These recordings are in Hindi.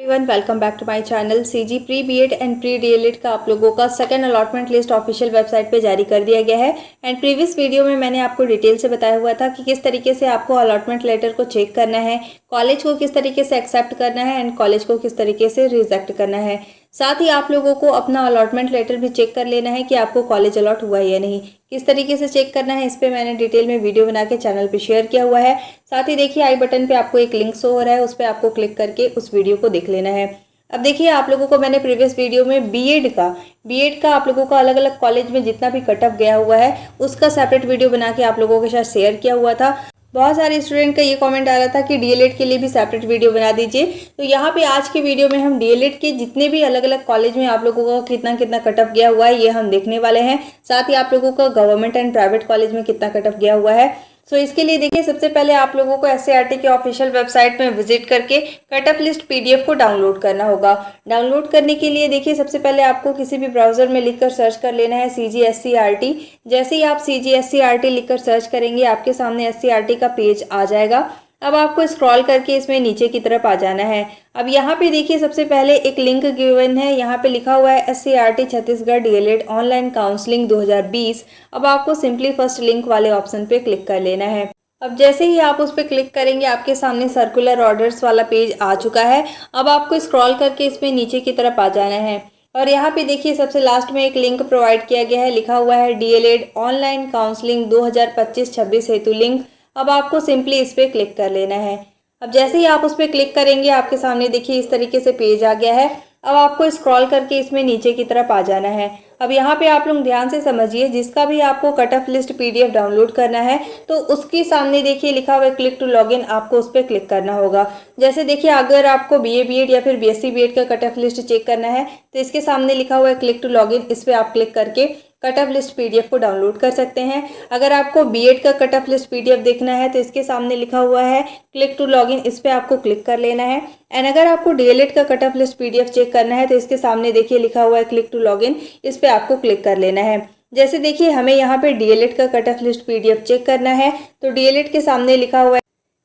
Everyone, welcome back to my channel. CG pre BEd and pre DElEd का आप लोगों का second allotment list official website पे जारी कर दिया गया है। एंड प्रीवियस वीडियो में मैंने आपको डिटेल से बताया हुआ था कि किस तरीके से आपको अलॉटमेंट लेटर को चेक करना है, कॉलेज को किस तरीके से एक्सेप्ट करना है एंड कॉलेज को किस तरीके से रिजेक्ट करना है। साथ ही आप लोगों को अपना अलॉटमेंट लेटर भी चेक कर लेना है कि आपको कॉलेज अलॉट हुआ है या नहीं। किस तरीके से चेक करना है इस पे मैंने डिटेल में वीडियो बना के चैनल पे शेयर किया हुआ है। साथ ही देखिए आई बटन पे आपको एक लिंक शो हो रहा है, उस पर आपको क्लिक करके उस वीडियो को देख लेना है। अब देखिए आप लोगों को मैंने प्रीवियस वीडियो में बीएड का आप लोगों का अलग अलग कॉलेज में जितना भी कट ऑफ गया हुआ है उसका सेपरेट वीडियो बना के आप लोगों के साथ शेयर किया हुआ था। बहुत सारे स्टूडेंट का ये कमेंट आ रहा था कि डीएलएड के लिए भी सेपरेट वीडियो बना दीजिए। तो यहाँ पे आज के वीडियो में हम डीएलएड के जितने भी अलग अलग कॉलेज में आप लोगों का कितना कितना कट ऑफ गया हुआ है ये हम देखने वाले हैं। साथ ही आप लोगों का गवर्नमेंट एंड प्राइवेट कॉलेज में कितना कट ऑफ गया हुआ है। सो इसके लिए देखिए सबसे पहले आप लोगों को एससीईआरटी के ऑफिशियल वेबसाइट में विजिट करके कट ऑफ लिस्ट पीडीएफ को डाउनलोड करना होगा। डाउनलोड करने के लिए देखिए सबसे पहले आपको किसी भी ब्राउजर में लिखकर सर्च कर लेना है CGSCRT। जैसे ही आप CGSCRT लिखकर सर्च करेंगे आपके सामने SCRT का पेज आ जाएगा। अब आपको स्क्रॉल करके इसमें नीचे की तरफ आ जाना है। अब यहाँ पे देखिए सबसे पहले एक लिंक गिवन है, यहाँ पे लिखा हुआ है SCRT Chhattisgarh DElEd online counselling 2020। अब आपको सिंपली फर्स्ट लिंक वाले ऑप्शन पे क्लिक कर लेना है। अब जैसे ही आप उस पर क्लिक करेंगे आपके सामने सर्कुलर ऑर्डर्स वाला पेज आ चुका है। अब आपको स्क्रॉल करके इसमें नीचे की तरफ आ जाना है और यहाँ पे देखिए सबसे लास्ट में एक लिंक प्रोवाइड किया गया है, लिखा हुआ है डीएलएड ऑनलाइन काउंसलिंग 2025-26 हेतु लिंक। अब आपको सिंपली इस पर क्लिक कर लेना है। अब जैसे ही आप उस पर क्लिक करेंगे आपके सामने देखिए इस तरीके से पेज आ गया है। अब आपको स्क्रॉल करके इसमें नीचे की तरफ आ जाना है। अब यहाँ पे आप लोग ध्यान से समझिए, जिसका भी आपको cut off list PDF download करना है तो उसके सामने देखिए लिखा हुआ है क्लिक टू लॉगिन, आपको उस पर क्लिक करना होगा। जैसे देखिए अगर आपको बीए बीएड या फिर बीएससी बीएड का कट ऑफ लिस्ट चेक करना है तो इसके सामने लिखा हुआ है क्लिक टू लॉगिन, इस पर आप क्लिक करके कट ऑफ लिस्ट पीडीएफ को डाउनलोड कर सकते हैं। अगर आपको बीएड का कट ऑफ लिस्ट पीडीएफ देखना है तो इसके सामने लिखा हुआ है क्लिक टू लॉगिन, इस पर आपको क्लिक कर लेना है। एंड अगर आपको डीएलएड का cut off list PDF check करना है तो इसके सामने देखिए लिखा हुआ है क्लिक टू लॉगिन, इस पर आपको क्लिक कर लेना है। जैसे देखिए हमें यहाँ पे डीएलएड का cut off list PDF check करना है तो डीएलएड के सामने लिखा हुआ है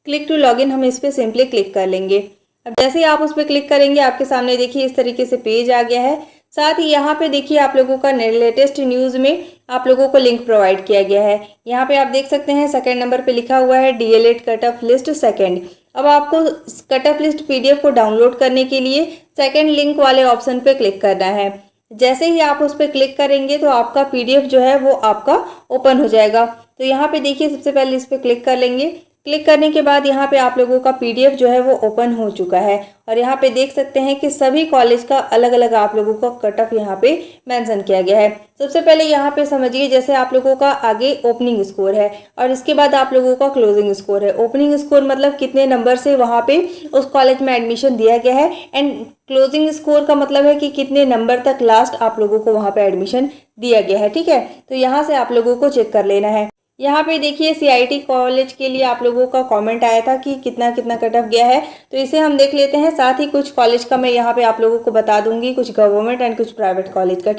क्लिक टू लॉगिन, हम इस पर सिंपली क्लिक कर लेंगे। अब जैसे ही आप उस पर क्लिक करेंगे आपके सामने देखिए इस तरीके से पेज आ गया है। साथ ही यहाँ पे देखिए आप लोगों का लेटेस्ट न्यूज़ में आप लोगों को लिंक प्रोवाइड किया गया है। यहाँ पे आप देख सकते हैं सेकंड नंबर पे लिखा हुआ है DElEd cut off list second. अब आपको कट ऑफ लिस्ट पीडीएफ को डाउनलोड करने के लिए सेकंड लिंक वाले ऑप्शन पे क्लिक करना है। जैसे ही आप उस पर क्लिक करेंगे तो आपका पीडीएफ जो है वो आपका ओपन हो जाएगा। तो यहाँ पे देखिए सबसे पहले इस पर क्लिक कर लेंगे। क्लिक करने के बाद यहाँ पे आप लोगों का पीडीएफ जो है वो ओपन हो चुका है और यहाँ पे देख सकते हैं कि सभी कॉलेज का अलग अलग आप लोगों का कट ऑफ यहाँ पे मेंशन किया गया है। सबसे पहले यहाँ पे समझिए, जैसे आप लोगों का आगे ओपनिंग स्कोर है और इसके बाद आप लोगों का क्लोजिंग स्कोर है। ओपनिंग स्कोर मतलब कितने नंबर से वहाँ पे उस कॉलेज में एडमिशन दिया गया है एंड क्लोजिंग स्कोर का मतलब है कि कितने नंबर तक लास्ट आप लोगों को वहाँ पे एडमिशन दिया गया है। ठीक है, तो यहाँ से आप लोगों को चेक कर लेना है। यहाँ पे देखिए सीआईटी कॉलेज के लिए आप लोगों का कमेंट आया था कि कितना कितना कट ऑफ गया है, तो इसे हम देख लेते हैं। साथ ही कुछ कॉलेज का मैं यहाँ पे आप लोगों को बता दूंगी, कुछ गवर्नमेंट एंड कुछ प्राइवेट कॉलेज का।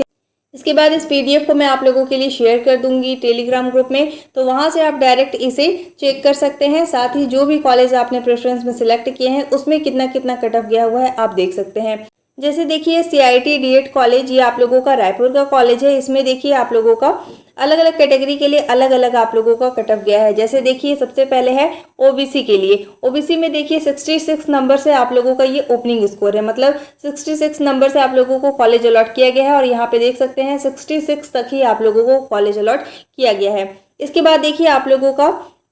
इसके बाद इस पीडीएफ को मैं आप लोगों के लिए शेयर कर दूंगी टेलीग्राम ग्रुप में, तो वहाँ से आप डायरेक्ट इसे चेक कर सकते हैं। साथ ही जो भी कॉलेज आपने प्रेफरेंस में सिलेक्ट किए हैं उसमें कितना कितना कट ऑफ गया हुआ है आप देख सकते हैं। जैसे देखिए सीआईटी डीएड कॉलेज ये आप लोगों का रायपुर का कॉलेज है। इसमें देखिए आप लोगों का अलग अलग कैटेगरी के लिए अलग अलग आप लोगों का कट ऑफ गया है। जैसे देखिए सबसे पहले है ओबीसी के लिए। ओबीसी में देखिए 66 नंबर से आप लोगों का ये ओपनिंग स्कोर है, मतलब 66 नंबर से आप लोगों को कॉलेज अलॉट किया गया है और यहाँ पे देख सकते हैं 66 तक ही आप लोगों को कॉलेज अलॉट किया गया है। इसके बाद देखिए आप लोगों का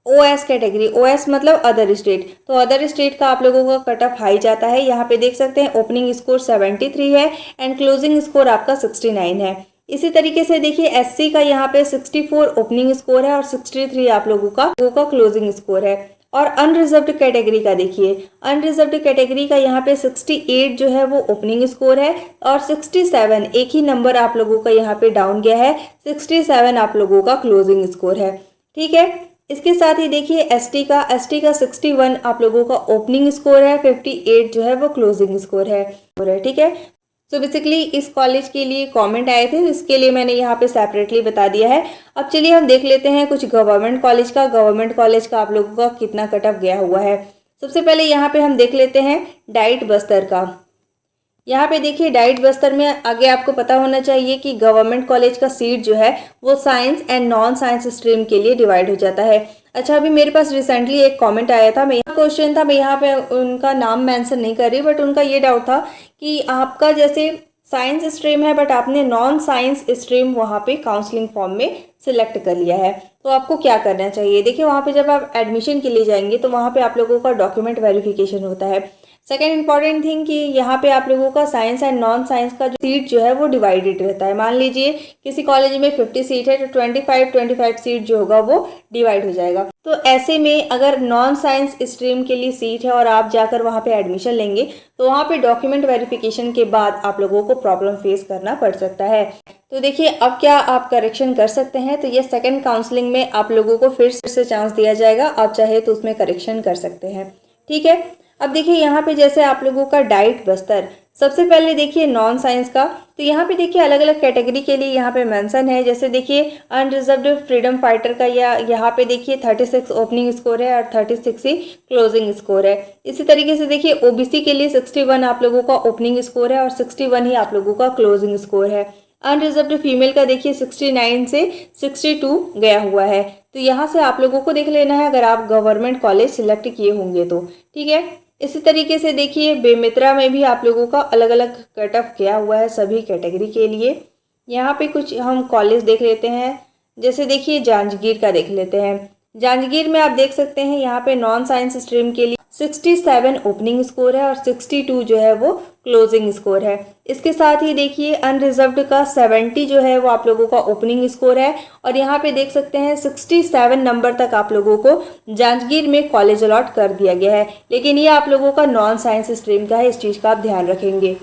ओएस कैटेगरी, ओएस मतलब अदर स्टेट, तो अदर स्टेट का आप लोगों का कट ऑफ हाई जाता है। यहाँ पे देख सकते हैं ओपनिंग स्कोर 73 है एंड क्लोजिंग स्कोर आपका 69 है। इसी तरीके से देखिए एससी का यहाँ पे 64 ओपनिंग स्कोर है और 63 आप लोगों का क्लोजिंग स्कोर है। और अनरिजर्व्ड कैटेगरी का देखिए, अनरिजर्व्ड कैटेगरी का यहाँ पे 68 जो है वो ओपनिंग स्कोर है और 67 एक ही नंबर आप लोगों का यहाँ पे डाउन गया है, 67 आप लोगों का क्लोजिंग स्कोर है। ठीक है, इसके साथ ही देखिए एसटी का 61 आप लोगों का ओपनिंग स्कोर है, 58 जो है वो क्लोजिंग स्कोर है। ठीक है, तो बेसिकली इस कॉलेज के लिए कमेंट आए थे, इसके लिए मैंने यहाँ पे सेपरेटली बता दिया है। अब चलिए हम देख लेते हैं कुछ गवर्नमेंट कॉलेज का आप लोगों का कितना कट ऑफ गया हुआ है। सबसे पहले यहाँ पे हम देख लेते हैं डाइट बस्तर का। यहाँ पे देखिए डाइट बस्तर में आगे आपको पता होना चाहिए कि गवर्नमेंट कॉलेज का सीट जो है वो science and non science stream के लिए डिवाइड हो जाता है। अच्छा, अभी मेरे पास रिसेंटली एक कमेंट आया था, मैं क्वेश्चन था, मैं यहाँ पे उनका नाम मेंशन नहीं कर रही, बट उनका ये डाउट था कि आपका जैसे साइंस स्ट्रीम है बट आपने नॉन साइंस स्ट्रीम वहाँ पे काउंसलिंग फॉर्म में सिलेक्ट कर लिया है, तो आपको क्या करना चाहिए। देखिए वहाँ पे जब आप एडमिशन के लिए जाएंगे तो वहाँ पे आप लोगों का डॉक्यूमेंट वेरिफिकेशन होता है। सेकेंड इंपॉर्टेंट थिंग कि यहाँ पे आप लोगों का साइंस एंड नॉन साइंस का जो सीट जो है वो डिवाइडेड रहता है। मान लीजिए किसी कॉलेज में 50 सीट है तो 25 सीट जो होगा वो डिवाइड हो जाएगा। तो ऐसे में अगर नॉन साइंस स्ट्रीम के लिए सीट है और आप जाकर वहाँ पे एडमिशन लेंगे तो वहाँ पे डॉक्यूमेंट वेरिफिकेशन के बाद आप लोगों को प्रॉब्लम फेस करना पड़ सकता है। तो देखिए अब क्या आप करेक्शन कर सकते हैं, तो ये सेकेंड काउंसलिंग में आप लोगों को फिर से चांस दिया जाएगा, आप चाहे तो उसमें करेक्शन कर सकते हैं। ठीक है, अब देखिए यहाँ पे जैसे आप लोगों का डाइट बस्तर, सबसे पहले देखिए नॉन साइंस का, तो यहाँ पे देखिए अलग अलग कैटेगरी के लिए यहाँ पे मेंशन है। जैसे देखिए अनरिजर्व्ड फ्रीडम फाइटर का या यहाँ पे देखिए 36 ओपनिंग स्कोर है और 36 ही क्लोजिंग स्कोर है। इसी तरीके से देखिए ओबीसी के लिए 61 आप लोगों का ओपनिंग स्कोर है और 61 ही आप लोगों का क्लोजिंग स्कोर है। अनरिजर्व्ड फीमेल का देखिए 69 से 62 गया हुआ है। तो यहाँ से आप लोगों को देख लेना है अगर आप गवर्नमेंट कॉलेज सिलेक्ट किए होंगे तो। ठीक है, इसी तरीके से देखिए बेमित्रा में भी आप लोगों का अलग अलग कट ऑफ किया हुआ है सभी कैटेगरी के लिए। यहाँ पे कुछ हम कॉलेज देख लेते हैं, जैसे देखिए जांजगीर का देख लेते हैं। जांजगीर में आप देख सकते हैं यहाँ पे नॉन साइंस स्ट्रीम के लिए 67 ओपनिंग स्कोर है और 62 जो है वो क्लोजिंग स्कोर है। इसके साथ ही देखिए अनरिजर्व्ड का 70 जो है वो आप लोगों का ओपनिंग स्कोर है और यहाँ पे देख सकते हैं 67 नंबर तक आप लोगों को जांजगीर में कॉलेज अलॉट कर दिया गया है, लेकिन ये आप लोगों का नॉन साइंस स्ट्रीम का है, इस चीज़ का आप ध्यान रखेंगे।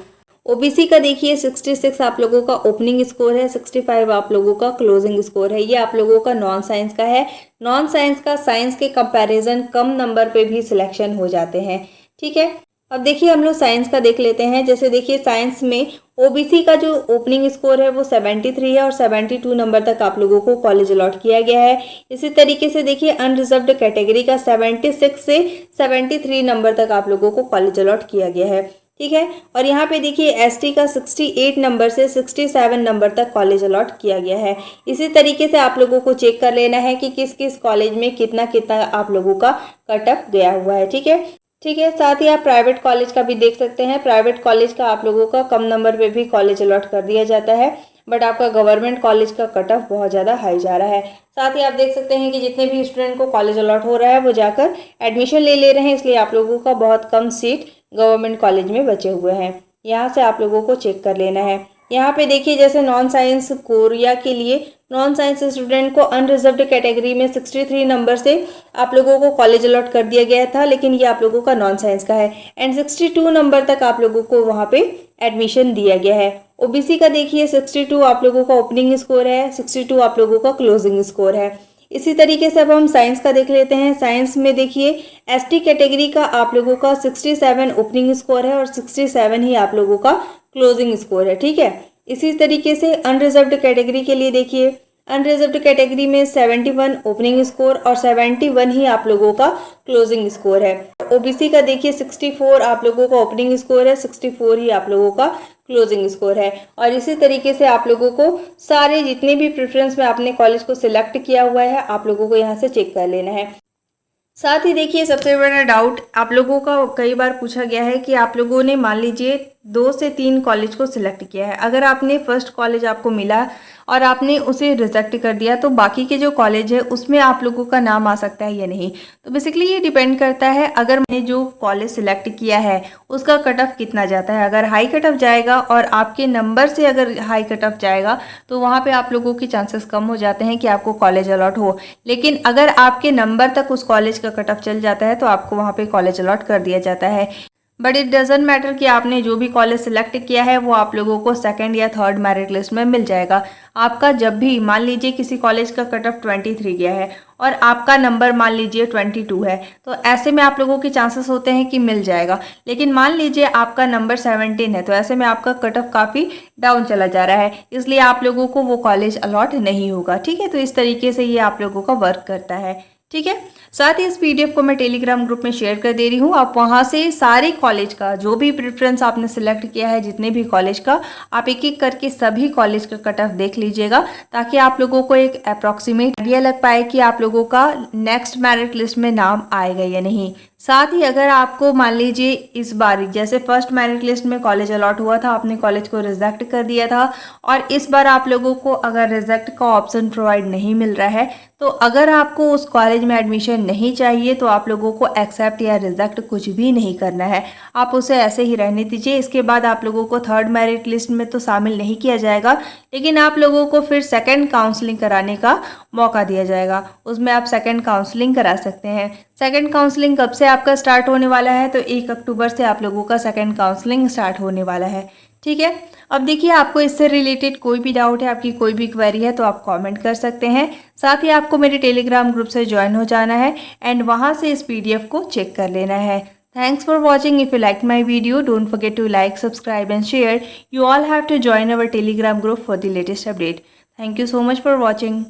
ओबीसी का देखिए 66 आप लोगों का ओपनिंग स्कोर है, 65 आप लोगों का क्लोजिंग स्कोर है, ये आप लोगों का नॉन साइंस का है। नॉन साइंस का साइंस के कंपैरिजन कम नंबर पे भी सिलेक्शन हो जाते हैं। ठीक है, अब देखिए हम लोग साइंस का देख लेते हैं। जैसे देखिए साइंस में ओबीसी का जो ओपनिंग स्कोर है वो 73 है और 72 नंबर तक आप लोगों को कॉलेज अलॉट किया गया है। इसी तरीके से देखिए अनरिजर्व्ड कैटेगरी का 76 से 73 नंबर तक आप लोगों को कॉलेज अलॉट किया गया है। ठीक है, और यहाँ पे देखिए एसटी का 68 नंबर से 67 नंबर तक कॉलेज अलॉट किया गया है। इसी तरीके से आप लोगों को चेक कर लेना है कि किस किस कॉलेज में कितना कितना आप लोगों का कट ऑफ गया हुआ है। ठीक है, ठीक है, साथ ही आप प्राइवेट कॉलेज का भी देख सकते हैं। प्राइवेट कॉलेज का आप लोगों का कम नंबर पे भी कॉलेज अलॉट कर दिया जाता है, बट आपका गवर्नमेंट कॉलेज का कट ऑफ बहुत ज़्यादा हाई जा रहा है। साथ ही आप देख सकते हैं कि जितने भी स्टूडेंट को कॉलेज अलॉट हो रहा है वो जाकर एडमिशन ले रहे हैं, इसलिए आप लोगों का बहुत कम सीट गवर्नमेंट कॉलेज में बचे हुए हैं। यहाँ से आप लोगों को चेक कर लेना है। यहाँ पे देखिए जैसे नॉन साइंस कोरिया के लिए नॉन साइंस स्टूडेंट को अनरिजर्व्ड कैटेगरी में 63 नंबर से आप लोगों को कॉलेज अलॉट कर दिया गया था, लेकिन ये आप लोगों का नॉन साइंस का है एंड 62 नंबर तक आप लोगों को वहाँ पे एडमिशन दिया गया है। ओबीसी का देखिए 62 आप लोगों का ओपनिंग स्कोर है, 62 आप लोगों का क्लोजिंग स्कोर है। इसी तरीके से अब हम साइंस का देख लेते हैं। साइंस में देखिए एसटी कैटेगरी का आप लोगों का 67 ओपनिंग स्कोर है और 67 ही आप लोगों का क्लोजिंग स्कोर है। ठीक है, इसी तरीके से अनरिजर्व्ड कैटेगरी के लिए देखिए अनरिजर्व्ड कैटेगरी में 71 ओपनिंग स्कोर और 71 ही आप लोगों का क्लोजिंग स्कोर है। ओबीसी का देखिए 64 आप लोगों का ओपनिंग स्कोर है, 64 ही आप लोगों का क्लोजिंग स्कोर है। और इसी तरीके से आप लोगों को सारे जितने भी प्रेफरेंस में आपने कॉलेज को सिलेक्ट किया हुआ है आप लोगों को यहाँ से चेक कर लेना है। साथ ही देखिए सबसे बड़ा डाउट आप लोगों का कई बार पूछा गया है कि आप लोगों ने मान लीजिए 2 से 3 कॉलेज को सिलेक्ट किया है, अगर आपने फर्स्ट कॉलेज आपको मिला और आपने उसे रिजेक्ट कर दिया तो बाकी के जो कॉलेज है उसमें आप लोगों का नाम आ सकता है या नहीं। तो बेसिकली ये डिपेंड करता है अगर मैंने जो कॉलेज सिलेक्ट किया है उसका कट ऑफ कितना जाता है। अगर हाई कट ऑफ जाएगा और आपके नंबर से अगर हाई कट ऑफ जाएगा तो वहाँ पे आप लोगों की चांसेस कम हो जाते हैं कि आपको कॉलेज अलॉट हो, लेकिन अगर आपके नंबर तक उस कॉलेज का कट ऑफ चल जाता है तो आपको वहाँ पे कॉलेज अलॉट कर दिया जाता है। बट इट डजेंट मैटर कि आपने जो भी कॉलेज सिलेक्ट किया है वो आप लोगों को सेकंड या थर्ड मेरिट लिस्ट में मिल जाएगा। आपका जब भी मान लीजिए किसी कॉलेज का कट ऑफ 23 गया है और आपका नंबर मान लीजिए 22 है तो ऐसे में आप लोगों के चांसेस होते हैं कि मिल जाएगा। लेकिन मान लीजिए आपका नंबर 17 है तो ऐसे में आपका कट ऑफ काफ़ी डाउन चला जा रहा है, इसलिए आप लोगों को वो कॉलेज अलॉट नहीं होगा। ठीक है, तो इस तरीके से ये आप लोगों का वर्क करता है। ठीक है। साथ ही इस पीडीएफ को मैं टेलीग्राम ग्रुप में शेयर कर दे रही हूँ। आप वहाँ से सारे कॉलेज का जो भी प्रेफरेंस आपने सिलेक्ट किया है, जितने भी कॉलेज का, आप एक एक करके सभी कॉलेज का कट ऑफ देख लीजिएगा, ताकि आप लोगों को एक अप्रॉक्सीमेट आइडिया लग पाए कि आप लोगों का नेक्स्ट मेरिट लिस्ट में नाम आएगा या नहीं। साथ ही अगर आपको मान लीजिए इस बार जैसे फर्स्ट मेरिट लिस्ट में कॉलेज अलॉट हुआ था, आपने कॉलेज को रिजेक्ट कर दिया था, और इस बार आप लोगों को अगर रिजेक्ट का ऑप्शन प्रोवाइड नहीं मिल रहा है, तो अगर आपको उस कॉलेज में एडमिशन नहीं चाहिए तो आप लोगों को एक्सेप्ट या रिजेक्ट कुछ भी नहीं करना है, आप उसे ऐसे ही रहने दीजिए। इसके बाद आप लोगों को थर्ड मेरिट लिस्ट में तो शामिल नहीं किया जाएगा, लेकिन आप लोगों को फिर सेकंड काउंसलिंग कराने का मौका दिया जाएगा। उसमें आप सेकंड काउंसलिंग करा सकते हैं। सेकंड काउंसलिंग कब से आपका स्टार्ट होने वाला है, तो 1 अक्टूबर से आप लोगों का सेकंड काउंसलिंग स्टार्ट होने वाला है। ठीक है। अब देखिए, आपको इससे रिलेटेड कोई भी डाउट है, आपकी कोई भी क्वेरी है, तो आप कमेंट कर सकते हैं। साथ ही आपको मेरे टेलीग्राम ग्रुप से ज्वाइन हो जाना है एंड वहां से इस पीडीएफ को चेक कर लेना है। Thanks for watching. If you liked my video, don't forget to like, subscribe and share. You all have to join our Telegram group for the latest update. Thank you so much for watching.